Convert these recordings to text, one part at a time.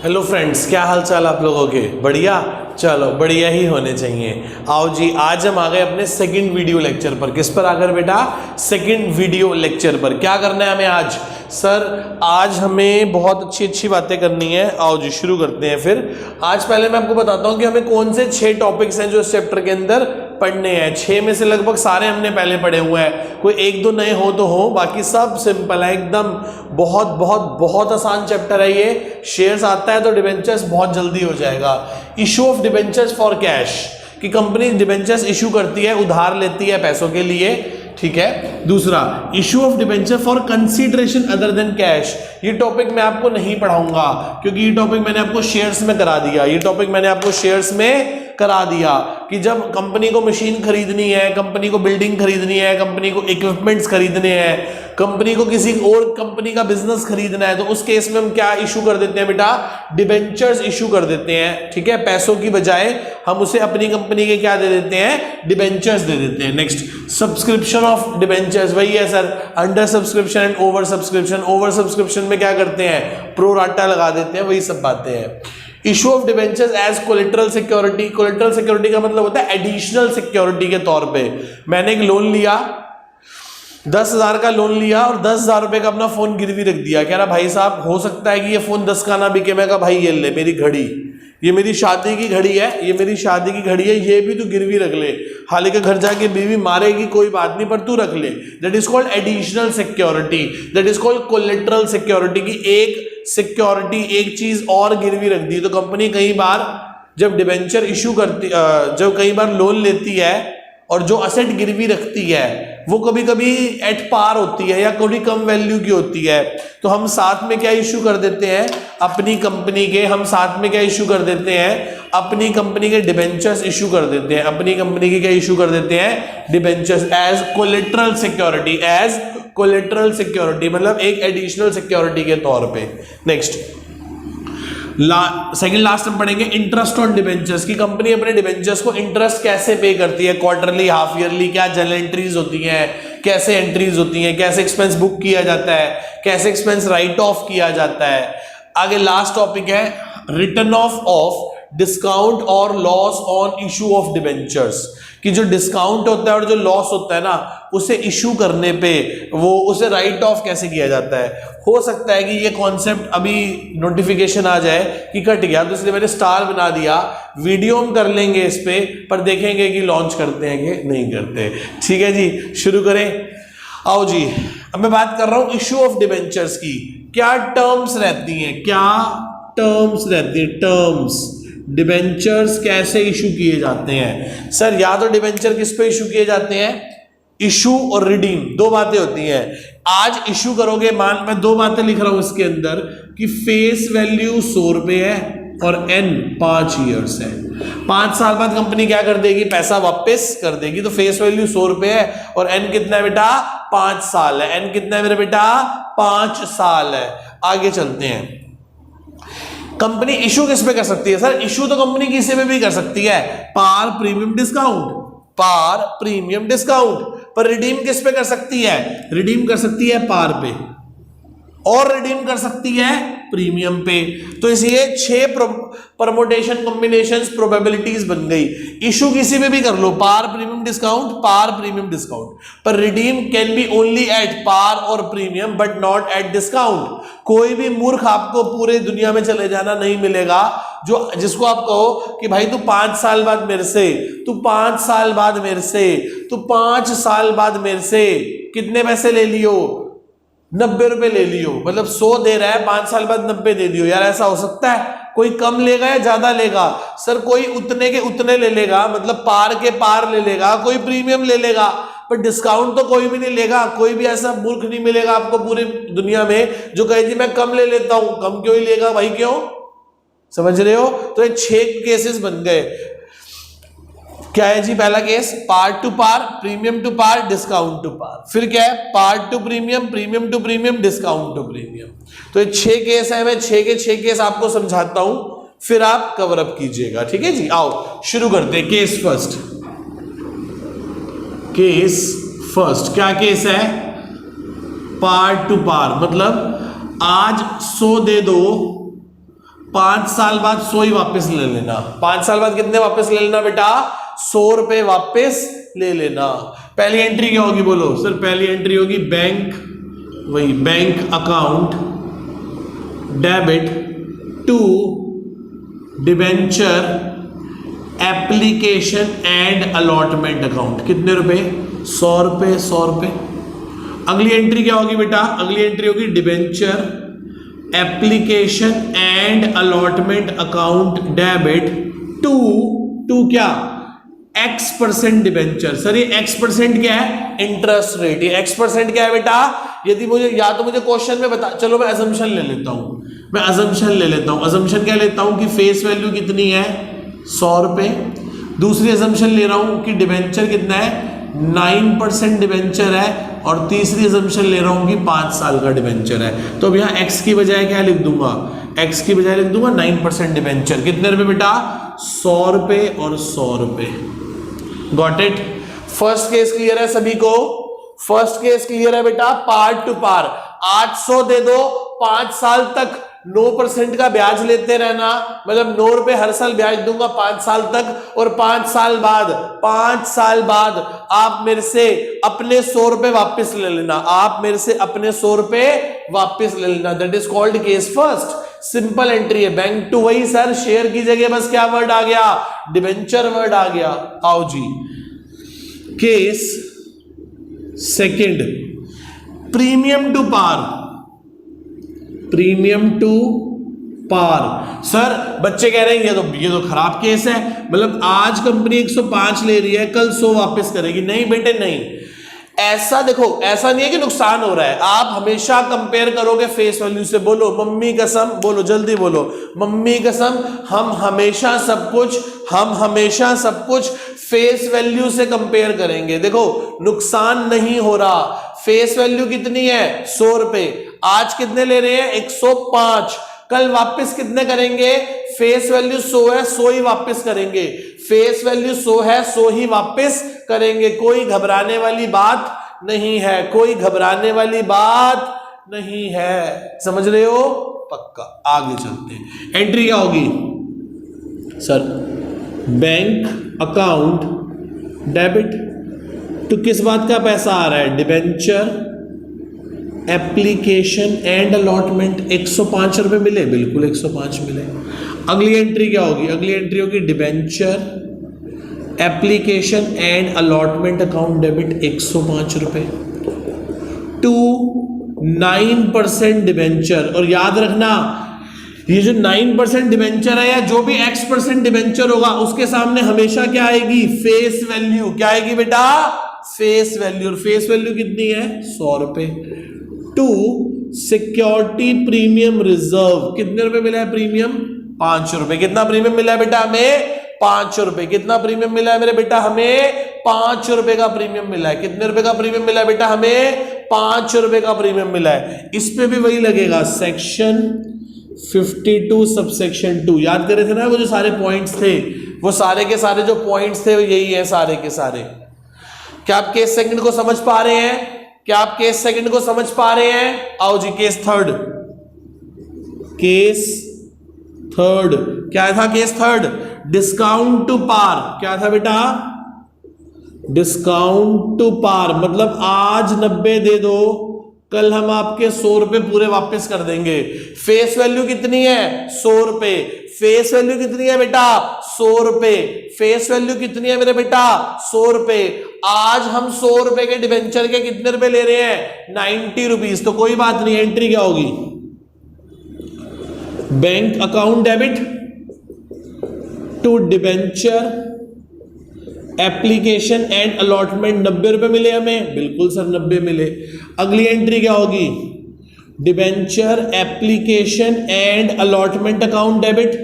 Hello friends, क्या हाल चाल आप लोगों के? बढ़िया, चलो बढ़िया ही होने चाहिए। आओ जी, आज हम आ गए अपने सेकंड वीडियो लेक्चर पर। किस पर आकर बेटा? सेकंड वीडियो लेक्चर पर। क्या करना है हमें आज? सर आज हमें बहुत अच्छी अच्छी बातें करनी है। आओ जी शुरू करते हैं फिर। आज पहले मैं आपको बताता हूँ कि हमें कौन से 6 टॉपिक्स हैं जो इस चैप्टर के अंदर पढ़ने हैं। 6 में से लगभग सारे हमने पहले पढ़े हुए हैं, कोई एक दो नए हो तो हो, बाकी सब सिंपल है एकदम। बहुत बहुत बहुत आसान चैप्टर है ये। शेयर्स आता है तो डिबेंचर्स बहुत जल्दी हो जाएगा। Issue of debentures for cash, कि कंपनी डिबेंचर्स इशू करती है, उधार लेती है पैसों के लिए, ठीक है। दूसरा, issue of debenture for consideration other than cash. ये टॉपिक मैं आपको नहीं पढ़ाऊंगा क्योंकि ये टॉपिक मैंने आपको शेयर्स में करा दिया। ये टॉपिक मैंने आपको शेयर्स में करा दिया कि जब कंपनी को मशीन खरीदनी है, कंपनी को बिल्डिंग खरीदनी है, कंपनी को इक्विपमेंट्स खरीदने हैं, कंपनी को किसी और कंपनी का बिजनेस खरीदना है, तो उस केस में हम क्या इशू कर देते हैं बेटा? डिबेंचर्स इशू कर देते हैं, ठीक है। पैसों की बजाय हम उसे अपनी कंपनी के क्या दे देते हैं? डिबेंचर्स दे देते हैं। नेक्स्ट, सब्सक्रिप्शन ऑफ डिबेंचर्स, वही है sir, under subscription and over subscription. Over subscription में क्या करते हैं? प्रो राटा लगा देते हैं, वही सब बातें हैं। Issue of debentures as collateral security. Collateral security का मतलब होता है एडिशनल सिक्योरिटी के तौर पे। मैंने एक लोन लिया, 10,000 का लोन लिया और 10,000 रुपए का अपना फोन गिरवी रख दिया। कह रहा भाई साहब हो सकता है कि ये फोन 10 का ना बिके। मैं कहा भाई ये ले मेरी घड़ी, ये मेरी शादी की घड़ी है, ये मेरी शादी की घड़ी है, ये भी तू गिरवी रख ले। हालांकि घर जाके बीवी मारेगी कोई बात नहीं, पर तू रख ले। That is called additional security, that is called collateral security, की एक सिक्योरिटी, एक चीज और गिरवी रख दी। तो कंपनी कई बार जब डिबेंचर इशू करती, जब कई बार लोन लेती है और जो असेट गिरवी रखती है वो कभी कभी एट पार होती है या कभी कम वैल्यू की होती है, तो हम साथ में क्या इशू कर देते हैं? अपनी कंपनी के, हम साथ में क्या इशू कर देते हैं? अपनी कंपनी के डिबेंचर्स इशू कर देते हैं। अपनी कंपनी के क्या इशू कर देते हैं? Debentures as collateral security, as collateral security मतलब एक एडिशनल सिक्योरिटी के तौर पे। नेक्स्ट, सेकंड लास्ट हम पढ़ेंगे इंटरेस्ट ऑन डिबेंचर्स, की कंपनी अपने डिबेंचर्स को इंटरेस्ट कैसे पे करती है, क्वार्टरली, हाफ ईयरली, क्या जनरल एंट्रीज होती हैं, कैसे एंट्रीज होती हैं, कैसे एक्सपेंस बुक किया जाता है, कैसे एक्सपेंस राइट ऑफ किया जाता है। आगे लास्ट टॉपिक है रिटर्न ऑफ डिस्काउंट और loss on issue of debentures, कि जो डिस्काउंट होता है और जो लॉस होता है ना, उसे इशू करने पे वो उसे राइट ऑफ कैसे किया जाता है। हो सकता है कि ये कॉन्सेप्ट अभी नोटिफिकेशन आ जाए कि कट गया, तो इसलिए मैंने स्टार बना दिया। वीडियो हम कर लेंगे इस पे, पर देखेंगे कि लॉन्च करते हैं कि नहीं करते। ठीक है जी, शुरू करें। आओ जी, अब मैं बात कर रहा हूं इशू ऑफ डिबेंचर्स की। क्या टर्म्स रहती हैं, क्या टर्म्स रहती है? टर्म्स, डिबेंचर्स कैसे इशू किए जाते हैं? सर या तो डिबेंचर किस पे इशू किए जाते हैं? इशू और रिडीम, दो बातें होती हैं। आज इशू करोगे, मान मैं दो बातें लिख रहा हूं इसके अंदर कि फेस वैल्यू 100 रुपए है और एन 5 ईयर्स है। 5 साल बाद कंपनी क्या कर देगी? पैसा वापस कर देगी। तो फेस वैल्यू 100 रुपए है और एन कितना है बेटा? 5 साल है। एन कितना है मेरे बेटा? 5 साल है। आगे चलते हैं। कंपनी इशू किस पे कर सकती है? सर इशू तो कंपनी किसी पे भी कर सकती है, par premium discount, par premium discount. पर रिडीम किस पे कर सकती है? रिडीम कर सकती है पार पे और रिडीम कर सकती है प्रीमियम पे। तो इसलिए 6 परमोटेशन कॉम्बिनेशंस प्रोबेबिलिटीज बन गई। इशू किसी पे भी कर लो, par premium discount, par premium discount, पर redeem can be only at par और premium but not at discount. कोई भी मूर्ख आपको पूरे दुनिया में चले जाना नहीं मिलेगा जो जिसको आप कहो कि भाई तू 5 साल बाद मेरे से, तू 5 साल बाद मेरे से, तू 5 साल बाद मेरे से कितने पैसे ले लियो? 90 रुपए ले लियो, मतलब 100 दे रहा है, 5 साल बाद 90 दे दियो। यार ऐसा हो सकता है? कोई कम लेगा या ज्यादा लेगा? सर कोई उतने के उतने ले लेगा, मतलब पार के पार ले लेगा, कोई प्रीमियम ले लेगा, पर डिस्काउंट तो कोई भी नहीं लेगा। कोई भी ऐसा मूर्ख नहीं मिलेगा आपको पूरी दुनिया में जो कहे जी मैं कम ले लेता हूं। कम क्यों ही लेगा भाई, क्यों? समझ रहे हो? तो ये 6 केसेस बन गए। क्या है जी? पहला case par to par, premium to par, discount to par. फिर क्या है? Par to premium, premium to premium, discount to premium. तो ये 6 केस है। मैं 6 के 6 केस आपको समझाता हूं, फिर आप कवर अप कीजिएगा। ठीक है जी, आओ शुरू करते हैं। केस फर्स्ट, केस फर्स्ट क्या केस है? पार टू पार, मतलब आज 100 दे दो 5 साल बाद 100 ही वापस ले लेना। 5 साल बाद कितने वापस ले लेना बेटा? 100 रुपए वापस ले लेना। पहली एंट्री क्या होगी बोलो सर? पहली एंट्री होगी बैंक, वही bank account debit to debenture application and allotment account. कितने रुपए? 100 रुपए, 100 रुपए। अगली एंट्री क्या होगी बेटा? अगली एंट्री होगी debenture application and allotment account debit to क्या? X% debenture. सर ये X% क्या है? Interest rate. ये X% क्या है बेटा? यदि मुझे या तो मुझे क्वेश्चन में बता, चलो मैं अजम्पशन ले लेता हूं, मैं अजम्पशन ले लेता हूं। अजम्पशन क्या लेता हूं कि फेस वैल्यू कितनी है? 100 रुपए। दूसरी अजम्पशन ले रहा हूं कि डिबेंचर कितना है? 9% डिबेंचर है। और तीसरी अजम्पशन ले रहा हूं कि 5 साल का डिबेंचर है। तो अब यहाँ x की बजाय क्या लिख दूंगा? x की बजाय लिख दूंगा 9% डिबेंचर। कितने रुपए बेटा? 100 रुपए और 100 रुपए। Got it? First case clear है सभी को? फर्स्ट केस क्लियर है बेटा? पार्ट टू पार 800 दे दो, 5 साल तक 9% का ब्याज लेते रहना, मतलब 9 रुपए हर साल ब्याज दूंगा 5 साल तक। और 5 साल बाद आप मेरे से अपने 100 रुपए वापस ले लेना। आप मेरे से अपने 100 रुपए वापस ले लेना। That is called case first. Simple entry है। बैंक टू वही सर, शेयर की जगह बस क्या वर्ड आ गया? डिबेंचर वर्ड आ गया। आओ जी, case second, premium to par. Premium to par. Sir बच्चे कह रहे हैं ये तो खराब केस है, मतलब आज कंपनी 105 ले रही है, कल 100 वापस करेगी। नहीं बेटे नहीं, ऐसा देखो, ऐसा नहीं है कि नुकसान हो रहा है। आप हमेशा कंपेयर करोगे फेस वैल्यू से। बोलो मम्मी कसम, बोलो जल्दी बोलो, मम्मी कसम, हम हमेशा सब कुछ फेस वैल्यू से कंपेयर करेंगे। देखो नुकसान नहीं हो रहा। फेस वैल्यू कितनी है? 100 रुपए। आज कितने ले रहे हैं? 105। कल वापस कितने करेंगे? फेस वैल्यू 100 है, 100 ही वापस करेंगे। फेस वैल्यू 100 है, 100 ही वापस करेंगे। कोई घबराने वाली बात नहीं है, कोई घबराने वाली बात नहीं है। समझ रहे हो? पक्का। आगे चलते हैं। एंट्री क्या होगी सर? बैंक अकाउंट डेबिट तो किस बात का पैसा आ रहा है? Debenture application and allotment. 105 रुपए मिले, बिल्कुल 105 मिले। अगली एंट्री क्या होगी? अगली एंट्री होगी debenture application and allotment account debit 105 रुपए टू 9% डिबेंचर। और याद रखना ये जो 9% डिबेंचर है या जो भी X% डिबेंचर होगा उसके सामने हमेशा क्या आएगी? Face value. क्या आएगी बेटा? Face value. और फेस वैल्यू कितनी है? 100 रुपए। To security premium reserve. कितने रुपए मिला है प्रीमियम? 5 रुपए। कितना प्रीमियम मिला है बेटा हमें? 5 रुपए। कितना प्रीमियम मिला है मेरे बेटा? हमें 5 रुपए का प्रीमियम मिला है। कितने रुपए का प्रीमियम मिला है बेटा हमें? 5 रुपए का प्रीमियम मिला है। इस पे भी वही लगेगा, सेक्शन 52 सबसेक्शन 2। याद कर रहे थे ना वो जो सारे पॉइंट्स थे, वो सारे के सारे जो पॉइंट्स थे वो यही है सारे के सारे। क्या आप केस सेकंड को समझ पा रहे हैं? क्या आप केस सेकंड को समझ पा रहे हैं? आओ जी केस थर्ड। केस थर्ड क्या था? Case third discount to par. क्या था बेटा? डिस्काउंट टू पार, मतलब आज 90 दे दो, कल हम आपके 100 रुपए पूरे वापस कर देंगे। फेस वैल्यू कितनी है? 100 रुपए। फेस वैल्यू कितनी है बेटा? 100 रुपए। फेस वैल्यू कितनी है मेरे बेटा? 100 रुपए। आज हम 100 रुपए के डिबेंचर के कितने रुपए ले रहे हैं? 90 रुपीज। तो कोई बात नहीं, एंट्री क्या होगी? Bank account debit to debenture application and allotment. 90 रुपए मिले हमें, बिल्कुल सर 90 मिले। अगली एंट्री क्या होगी? Debenture application and allotment account debit.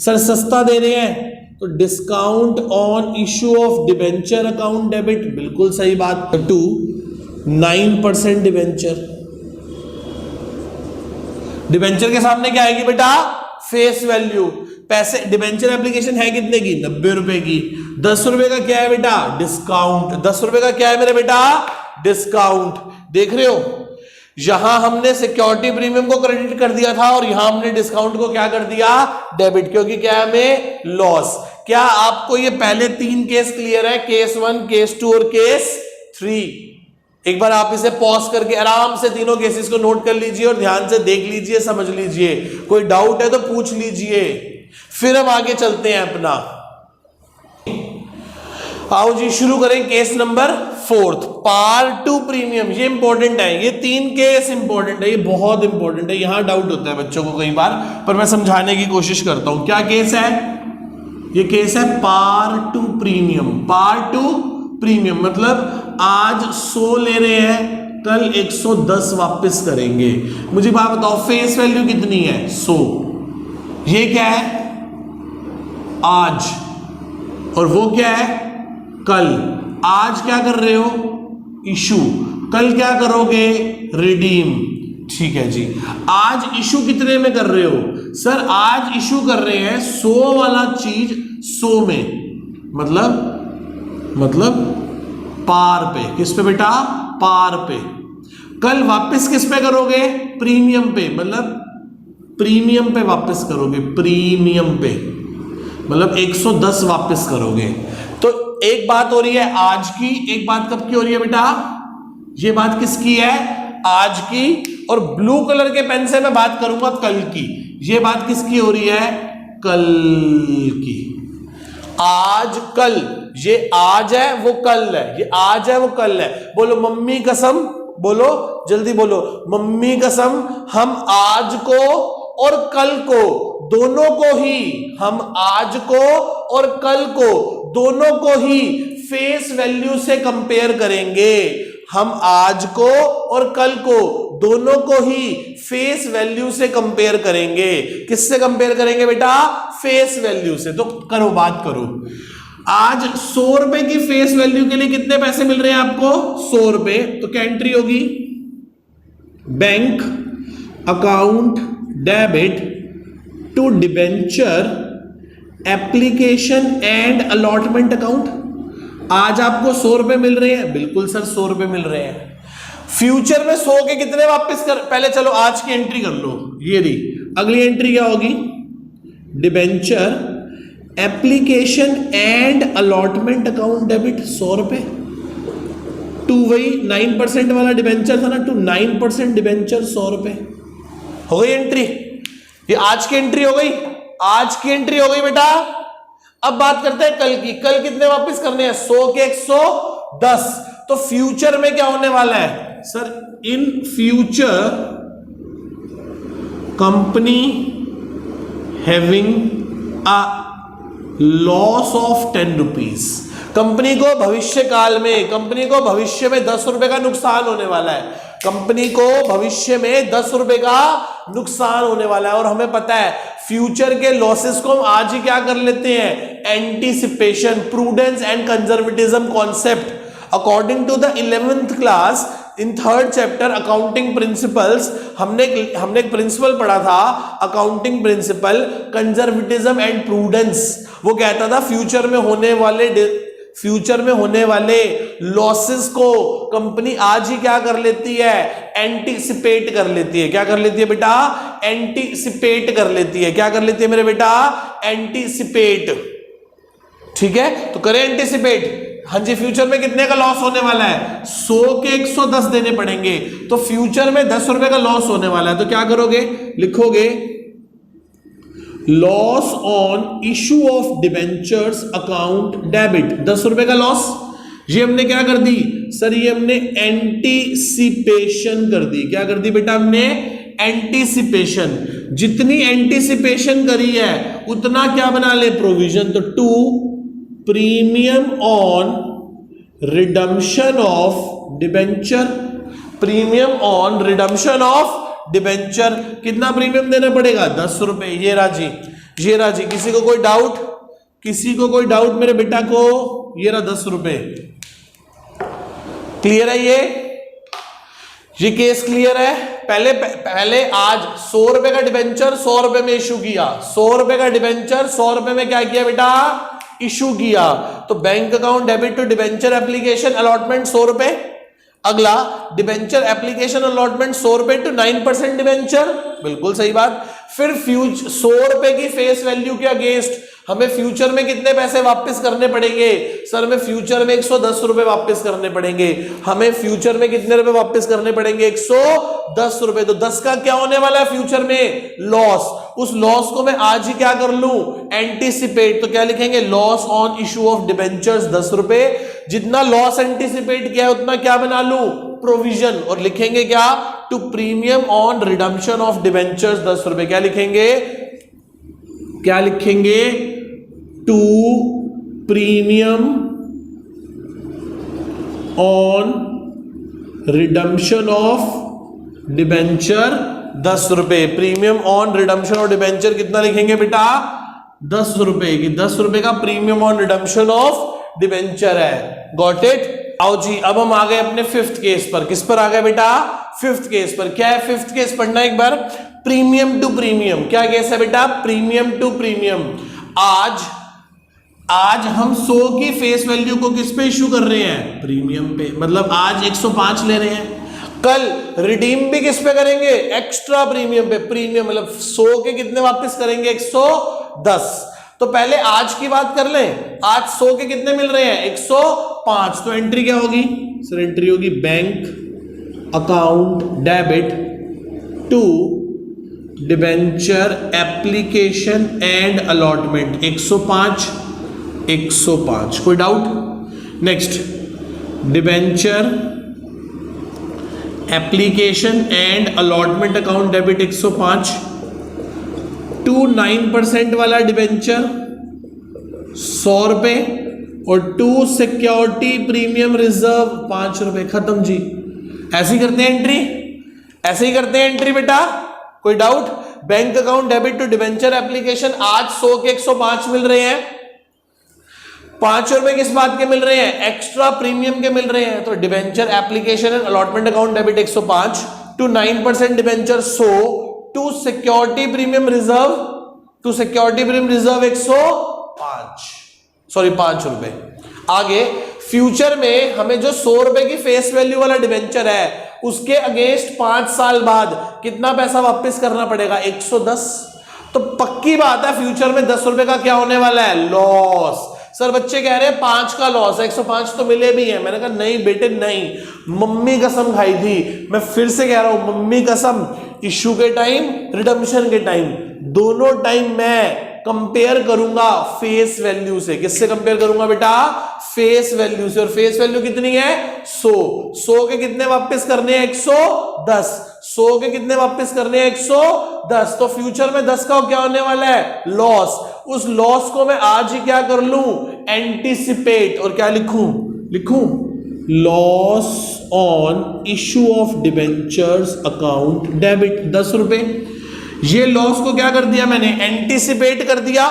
Sir सस्ता दे रहे हैं तो discount on issue of debenture account debit, बिल्कुल सही बात। To 9% debenture. डिबेंचर के सामने क्या आएगी बेटा? Face value. पैसे डिबेंचर एप्लीकेशन है कितने की? 90 रुपए की। 10 रुपए का क्या है बेटा? डिस्काउंट। 10 रुपए का क्या है मेरे बेटा? डिस्काउंट। देख रहे हो यहां हमने सिक्योरिटी प्रीमियम को क्रेडिट कर दिया था और यहां हमने डिस्काउंट को क्या कर दिया, डेबिट, क्योंकि क्या है हमें लॉस। क्या आपको ये पहले 3 केस क्लियर है, केस 1, केस 2 और केस 3? एक बार आप इसे पॉज करके आराम से तीनों केसेस को नोट कर लीजिए और ध्यान से देख लीजिए, समझ लीजिए, कोई डाउट है तो पूछ लीजिए, फिर हम आगे चलते हैं अपना। आओ जी शुरू करें केस नंबर 4, पार्ट 2 प्रीमियम। ये इंपॉर्टेंट है, ये 3 केस इंपॉर्टेंट है, ये बहुत इंपॉर्टेंट है। यहां डाउट होता है बच्चों को कई बार, पर मैं समझाने की कोशिश करता हूं। क्या केस है? ये केस है पार्ट 2 प्रीमियम। पार्ट 2 प्रीमियम मतलब आज 100 ले रहे हैं, कल 110 वापस करेंगे। मुझे बात बताओ, फेस वैल्यू कितनी है? 100। ये क्या है? आज। और वो क्या है? कल। आज क्या कर रहे हो? इशू। कल क्या करोगे? रिडीम। ठीक है जी। आज इशू कितने में कर रहे हो? सर आज इशू कर रहे हैं 100 वाला चीज 100 में, मतलब पार पे। किस पे बेटा? पार पे। कल वापस किस पे करोगे? प्रीमियम पे, मतलब प्रीमियम पे वापस करोगे, प्रीमियम पे, मतलब 110 वापस करोगे। तो एक बात हो रही है आज की, एक बात कब की हो रही है बेटा? ये बात किसकी है? आज की। और ब्लू कलर के पेन से मैं बात करूंगा कल की। ये बात किसकी हो रही है? कल की। आज कल, ये आज है वो कल है, ये आज है वो कल है। बोलो मम्मी कसम, बोलो जल्दी बोलो, मम्मी कसम हम आज को और कल को दोनों को ही, हम आज को और कल को दोनों को ही फेस वैल्यू से कंपेयर करेंगे। हम आज को और कल को दोनों को ही फेस वैल्यू से कंपेयर करेंगे। किससे कंपेयर करेंगे बेटा? फेस वैल्यू से। तो करो, बात करो। आज 100 रुपए की फेस वैल्यू के लिए कितने पैसे मिल रहे हैं आपको? 100 रुपए। तो क्या एंट्री होगी? Bank account debit to debenture application and allotment account. आज आपको 100 रुपए मिल रहे हैं, बिल्कुल सर 100 रुपए मिल रहे हैं। फ्यूचर में 100 के कितने वापस कर, पहले चलो आज की एंट्री कर लो, ये रही। अगली एंट्री क्या होगी? Debenture application and allotment account debit 100 रुपए टू, वही 9% वाला डिबेंचर था ना, टू 9% डिबेंचर 100 रुपए। हो गई एंट्री? ये आज की एंट्री हो गई, आज की एंट्री हो गई बेटा। अब बात करते हैं कल की। कल कितने वापस करने हैं? 100 के 110। तो फ्यूचर में क्या होने वाला है? Sir in future company having a loss of 10 rupees. Company को भविष्य काल में, कंपनी को भविष्य में 10 रुपए का नुकसान होने वाला है। कंपनी को भविष्य में 10 रुपए का नुकसान होने वाला है। और हमें पता है फ्यूचर के लॉसेस को हम आज ही क्या कर लेते हैं? Anticipation, prudence and conservatism concept. According to the 11th class in 3rd chapter accounting principles, हमने एक प्रिंसिपल पढ़ा था, accounting principle conservatism and prudence. वो कहता था फ्यूचर में होने वाले लॉसेस को कंपनी आज ही क्या कर लेती है? एंटीसिपेट कर लेती है। क्या कर लेती है बेटा? एंटीसिपेट कर लेती है। क्या कर लेती है मेरे बेटा? एंटीसिपेट। ठीक है, तो करें एंटीसिपेट। हाँ जी, फ्यूचर में कितने का लॉस होने वाला है? 100 के 110 देने पड़ेंगे। तो फ्यूचर में 10 रुपए का लॉस होने वाला है। तो क्या करोगे? लिखोगे loss on issue of debentures account debit, 10 रुपए का लॉस। ये हमने क्या कर दी सर? ये हमने एंटीसिपेशन कर दी। क्या कर दी बेटा? हमने एंटीसिपेशन। जितनी एंटीसिपेशन करी है उतना क्या बना ले? प्रोविजन। तो to premium on redemption of debenture, premium on redemption of debenture. कितना प्रीमियम देना पड़ेगा? 10 रुपए। ये राजी, ये राजी। किसी को कोई डाउट? किसी को कोई डाउट मेरे बेटा को? ये रहा 10 रुपए। क्लियर है? ये केस क्लियर है? पहले आज 100 रुपए का डिबेंचर 100 रुपए में इशू किया। 100 रुपए का डिबेंचर 100 रुपए में क्या किया बेटा? इशू किया। तो bank account debit to debenture application allotment 100 रुपए। अगला डिबेंचर एप्लीकेशन अलॉटमेंट 100 रुपए टू 9% डिबेंचर, बिल्कुल सही बात। फिर 100 रुपए की फेस वैल्यू के अगेंस्ट हमें फ्यूचर में कितने पैसे वापस करने पड़ेंगे? सर हमें फ्यूचर में 110 रुपए वापस करने पड़ेंगे। हमें फ्यूचर में कितने रुपए वापस करने पड़ेंगे? 110 रुपए। तो 10 का क्या होने वाला है फ्यूचर में? लॉस। उस लॉस को मैं आज ही क्या कर लूं? एंटीसिपेट। तो क्या लिखेंगे? Loss on issue of debentures 10 रुपए। जितना लॉस एंटीसिपेट किया है उतना क्या बना लूं? प्रोविजन। और लिखेंगे क्या? To premium on redemption of debentures 10 रुपए। क्या लिखेंगे? क्या लिखेंगे? To premium on redemption of debenture 10 रुपए। Premium on redemption of debenture कितना लिखेंगे बेटा? 10 रुपए की 10 रुपए का premium on redemption of debenture है। Got it? आओ जी, अब हम आ गए अपने फिफ्थ केस पर। किस पर आ गए बेटा? फिफ्थ केस पर। क्या है फिफ्थ केस? पढ़ना एक बार। Premium to premium. क्या केस है बेटा? Premium to premium. आज हम 100 की फेस वैल्यू को किस पे इशू कर रहे हैं? प्रीमियम पे। मतलब आज 105 ले रहे हैं, कल रिडीम भी किस पे करेंगे? एक्स्ट्रा प्रीमियम पे। प्रीमियम मतलब 100 के कितने वापस करेंगे? 110। तो पहले आज की बात कर लें। आज 100 के कितने मिल रहे हैं? 105। तो एंट्री क्या होगी? सर एंट्री होगी bank account debit to debenture application and allotment 105 105। कोई doubt? Next, debenture application and allotment account debit 105 to 9% वाला डिबेंचर 100 रुपए और टू सिक्योरिटी प्रीमियम रिजर्व 5 रुपए। खत्म जी। ऐसे ही करते हैं एंट्री, ऐसे ही करते हैं एंट्री बेटा। कोई doubt? Bank account debit to debenture application आज 100 के 105 मिल रहे हैं। 5 रुपए किस बात के मिल रहे हैं? एक्स्ट्रा प्रीमियम के मिल रहे हैं। तो debenture application and allotment account debit 105 to 9% debenture 100 to security premium reserve 105, sorry 5 रुपए। आगे फ्यूचर में हमें जो 100 रुपए की फेस वैल्यू वाला डिबेंचर है उसके अगेंस्ट 5 साल बाद कितना पैसा वापस करना पड़ेगा? 110। तो पक्की बात है फ्यूचर में 10 रुपए का क्या होने वाला है? लॉस। सर बच्चे कह रहे हैं 5 का लॉस है, 105 तो मिले भी हैं। मैंने कहा नहीं बेटे नहीं, मम्मी कसम खाई थी। मैं फिर से कह रहा हूं मम्मी कसम, इशू के टाइम रिडम्पशन के टाइम दोनों टाइम मैं कंपेयर करूंगा फेस वैल्यू से। किससे कंपेयर करूंगा बेटा? फेस वैल्यू से। और फेस वैल्यू कितनी है? 100 के कितने वापस करने हैं? 110। 100 के कितने वापस करने हैं? 110। तो फ्यूचर में 10 का क्या होने वाला है? लॉस। उस लॉस को मैं आज ही क्या कर लूं? एंटीसिपेट। और क्या लिखूं loss on issue of debentures account debit 10 रुपए। ये लॉस को क्या कर दिया मैंने? एंटीसिपेट कर दिया।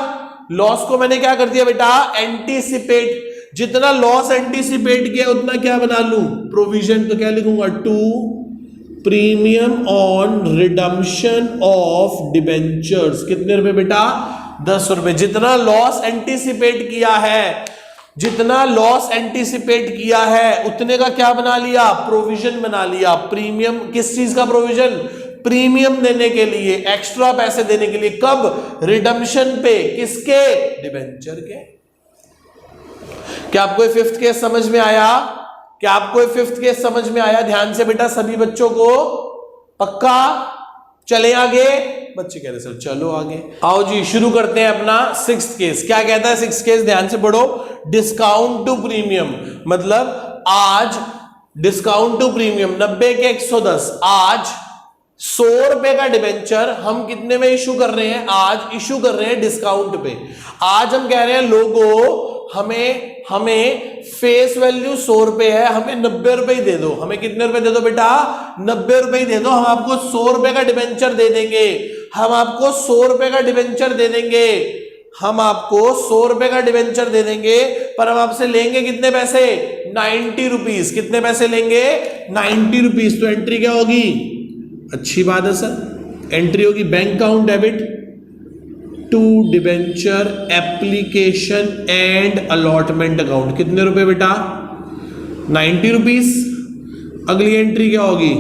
लॉस को मैंने क्या कर दिया बेटा? एंटीसिपेट। जितना लॉस एंटीसिपेट किया उतना क्या बना लूं? प्रोविजन। तो क्या लिखूंगा? To premium on redemption of debentures. कितने रुपए बेटा? 10 रुपए। जितना लॉस एंटीसिपेट किया है उतने का क्या बना लिया? प्रोविजन बना लिया। प्रीमियम किस चीज का प्रोविजन? प्रीमियम देने के लिए, एक्स्ट्रा पैसे देने के लिए। कब? रिडम्पशन पे। किसके? डिबेंचर के। क्या आपको फिफ्थ केस समझ में आया? क्या आपको फिफ्थ केस समझ में आया? ध्यान से बेटा सभी बच्चों को। पक्का? चले आगे? बच्चे कह रहे सर चलो आगे। आओ जी शुरू करते हैं अपना सिक्स्थ केस। क्या कहता है सिक्स्थ केस? ध्यान से पढ़ो। Discount to premium. मतलब आज डिस्काउंट टू प्रीमियम 90 के 110। आज 100 रुपए का डिबेंचर हम कितने में इशू कर रहे हैं? आज इशू कर रहे हैं डिस्काउंट पे। आज हम कह रहे हैं लोगों हमें फेस वैल्यू 100 रुपए है, हमें 90 रुपए ही दे दो। हमें कितने रुपए दे दो बेटा? 90 रुपए ही दे दो। हम आपको 100 रुपए का डिबेंचर दे देंगे। हम आपको 100 रुपए का डिबेंचर दे देंगे। हम आपको 100 रुपए का डिबेंचर दे देंगे, पर हम आपसे लेंगे कितने पैसे? 90 रुपीज। कितने पैसे लेंगे? 90 रुपीज। तो एंट्री क्या होगी? अच्छी बात है सर। एंट्री होगी bank account debit to debenture application and allotment account. कितने रुपए बेटा? 90 रुपीज। अगली एंट्री क्या होगी?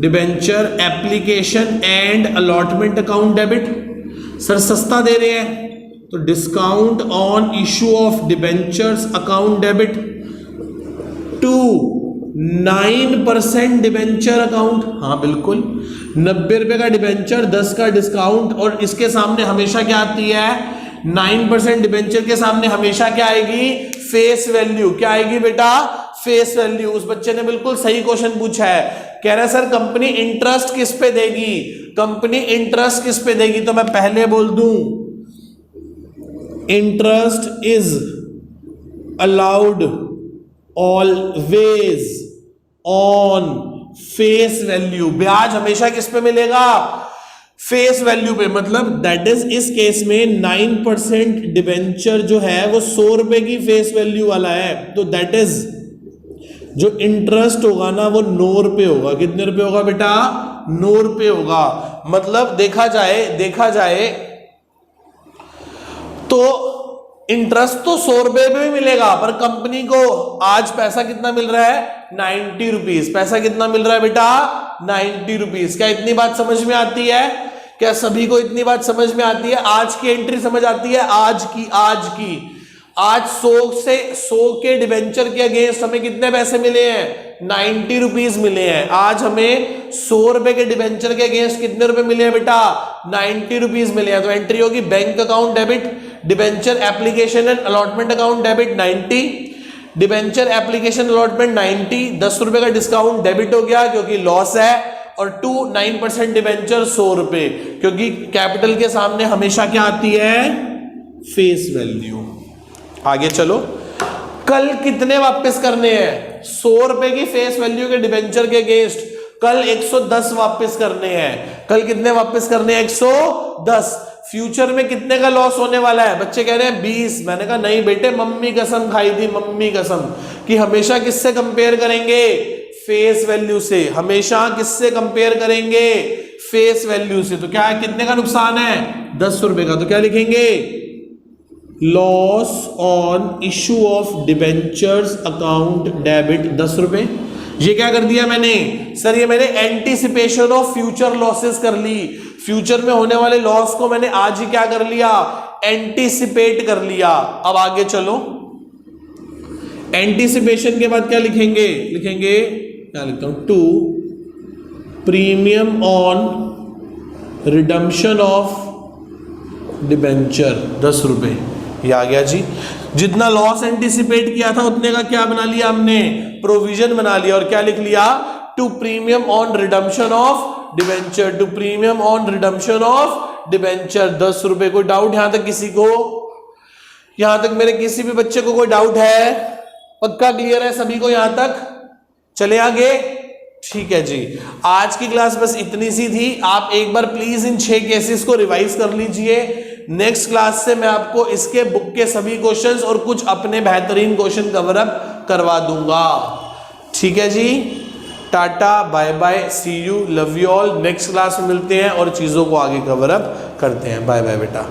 Debenture application and allotment account debit. Sir सस्ता दे रहे हैं तो discount on issue of debentures account debit to 9% debenture account. हाँ बिल्कुल, 90 रुपए का डिबेंचर, 10 का डिस्काउंट, और इसके सामने हमेशा क्या आती है? 9% डिबेंचर के सामने हमेशा क्या आएगी? Face value. क्या आएगी बेटा? Face value. उस बच्चे ने बिल्कुल सही क्वेश्चन पूछा है, कह रहा है सर कंपनी इंटरेस्ट किस पे देगी? कंपनी इंटरेस्ट किस पे देगी? तो मैं पहले बोल दूं, interest is allowed always on face value. ब्याज हमेशा किस पे मिलेगा? फेस वैल्यू पे। मतलब दैट इज, इस केस में 9% डिबेंचर जो है वो 100 रुपए की फेस वैल्यू वाला है, तो दैट इज जो इंटरेस्ट होगा ना वो 9 रुपए होगा। कितने रुपए होगा बेटा? 9 रुपए होगा। मतलब देखा जाए तो इंटरेस्ट तो 100 रुपए पे भी मिलेगा, पर कंपनी को आज पैसा कितना मिल रहा है? 90 रुपीज। पैसा कितना मिल रहा है बेटा? 90 रुपीज। क्या इतनी बात समझ में आती है? क्या सभी को इतनी बात समझ में आती है? आज की एंट्री समझ आती है? आज 100 के डिबेंचर के अगेंस्ट हमें कितने पैसे मिले हैं? 90 रुपीज मिले हैं। आज हमें 100 रुपए के डिबेंचर के अगेंस्ट कितने रुपए मिले हैं बेटा? 90 रुपीज मिले हैं। तो एंट्री होगी bank account debit, debenture application and allotment account debit 90, debenture application allotment 90, 10 रुपए का डिस्काउंट डेबिट हो गया क्योंकि लॉस है, और 9% डिबेंचर 100 रुपए, क्योंकि कैपिटल के सामने हमेशा क्या आती है? Face value. आगे चलो, कल कितने वापस करने हैं? 100 रुपए की फेस वैल्यू के डिबेंचर के अगेंस्ट कल 110 वापस करने हैं। कल कितने वापस करने हैं? 110। फ्यूचर में कितने का लॉस होने वाला है? बच्चे कह रहे हैं 20। मैंने कहा नहीं बेटे, मम्मी कसम खाई थी, मम्मी कसम, कि हमेशा किससे कंपेयर करेंगे? फेस वैल्यू से। हमेशा किससे कंपेयर करेंगे? फेस वैल्यू से। तो क्या है, कितने का नुकसान है? 10 रुपए का। तो क्या लिखेंगे? Loss on issue of debentures account debit 10 रुपए। ये क्या कर दिया मैंने? सर ये मैंने एंटीसिपेशन ऑफ फ्यूचर लॉसेस कर ली। फ्यूचर में होने वाले लॉस को मैंने आज ही क्या कर लिया? एंटीसिपेट कर लिया। अब आगे चलो, एंटीसिपेशन के बाद क्या लिखेंगे? क्या लिखता हूं? To premium on redemption of debenture 10 रुपए। ये आ गया जी। जितना लॉस एंटीसिपेट किया था उतने का क्या बना लिया हमने? प्रोविजन बना लिया। और क्या लिख लिया? To premium on redemption of debenture, to premium on redemption of debenture 10 रुपए। कोई डाउट यहां तक किसी को? यहां तक मेरे किसी भी बच्चे को कोई डाउट है? पक्का क्लियर है सभी को यहां तक? चले आगे। ठीक है जी, आज की क्लास बस इतनी सी थी। आप एक बार प्लीज इन 6 केसेस को रिवाइज कर लीजिए। नेक्स्ट क्लास से मैं आपको इसके बुक के सभी क्वेश्चंस और कुछ अपने बेहतरीन क्वेश्चन कवर अप करवा दूंगा। ठीक है जी, tata bye bye, see you, love you all. Next class में मिलते हैं और चीजों को आगे कवर अप करते हैं। बाय बाय बेटा।